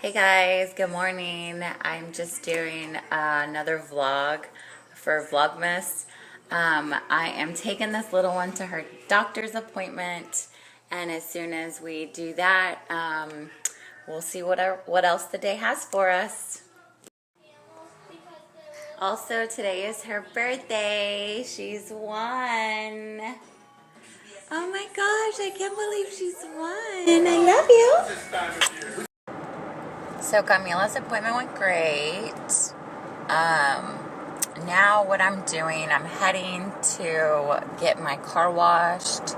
Hey guys, good morning. I'm just doing another vlog for Vlogmas. I am taking this little one to her doctor's appointment, and as soon as we do that, we'll see what else the day has for us. Also, today is her birthday. She's 1. Oh my gosh, I can't believe she's 1. I love you. So Camila's appointment went great. Now what I'm doing, I'm heading to get my car washed.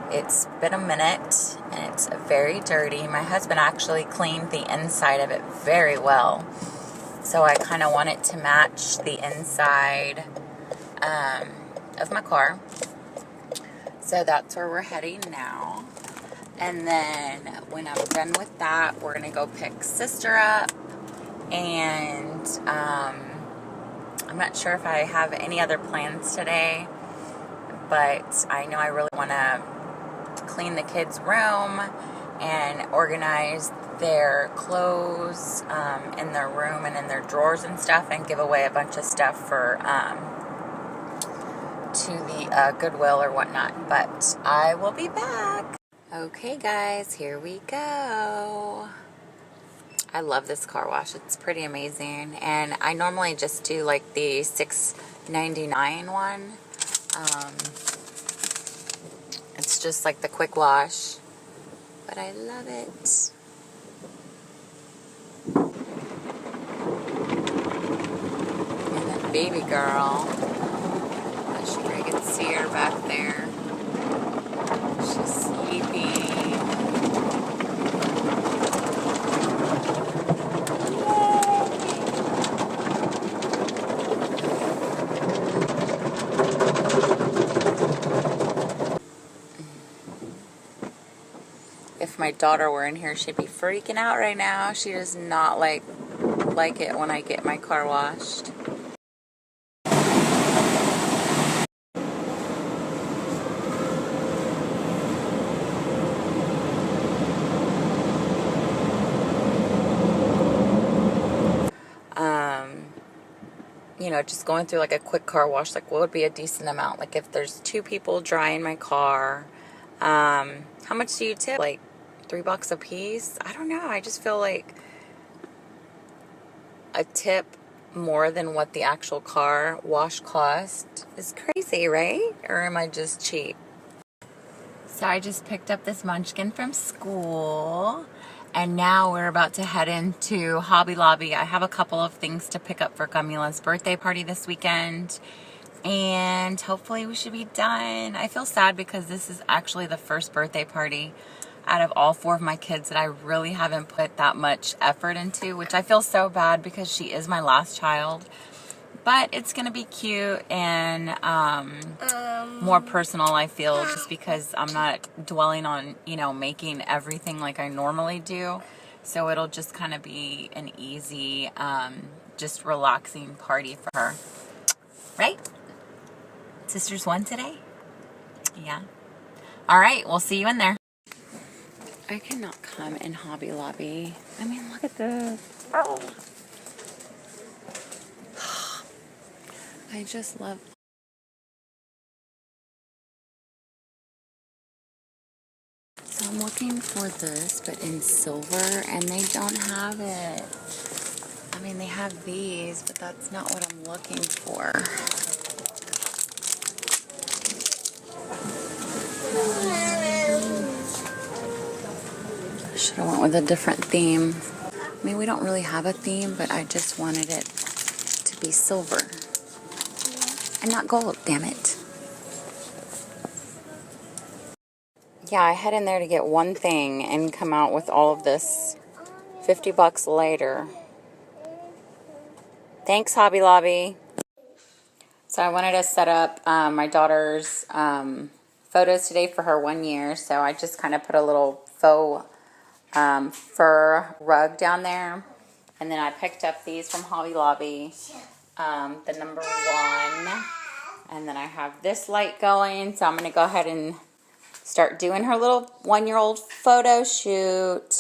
It's been a minute and it's very dirty. My husband actually cleaned the inside of it very well. So I kind of want it to match the inside of my car. So that's where we're heading now. And then when I'm done with that, we're going to go pick sister up. And I'm not sure if I have any other plans today. But I know I really want to clean the kids' room and organize their clothes in their room and in their drawers and stuff. And give away a bunch of stuff for to the Goodwill or whatnot. But I will be back. Okay guys, here we go. I love this car wash. It's pretty amazing. And I normally just do like the $6.99 one. It's just like the quick wash. But I love it. And that baby girl. I'm sure I can see her back there. She's sleeping. If my daughter were in here, she'd be freaking out right now. She does not like it when I get my car washed. You know, just going through like a quick car wash, like what would be a decent amount? Like if there's 2 people drying my car, how much do you tip? Like $3 a piece? I don't know. I just feel like a tip more than what the actual car wash cost is crazy, right? Or am I just cheap? So I just picked up this munchkin from school. And now we're about to head into Hobby Lobby. I have a couple of things to pick up for Camila's birthday party this weekend. And hopefully we should be done. I feel sad because this is actually the first birthday party out of all 4 of my kids that I really haven't put that much effort into, which I feel so bad because she is my last child. But it's going to be cute and more personal, I feel, just because I'm not dwelling on, you know, making everything like I normally do. So it'll just kind of be an easy, just relaxing party for her. Right? Sister's 1 today? Yeah. All right, we'll see you in there. I cannot come in Hobby Lobby. I mean, look at this. Oh. I just love. So I'm looking for this, but in silver, and they don't have it. I mean, they have these, but that's not what I'm looking for. I should have went with a different theme. I mean, we don't really have a theme, but I just wanted it to be silver. And not gold, damn it. Yeah, I head in there to get one thing and come out with all of this $50 later. Thanks, Hobby Lobby. So I wanted to set up my daughter's photos today for her 1 year. So I just kind of put a little faux fur rug down there. And then I picked up these from Hobby Lobby. The number 1. And then I have this light going. So I'm going to go ahead and start doing her little 1-year-old photo shoot.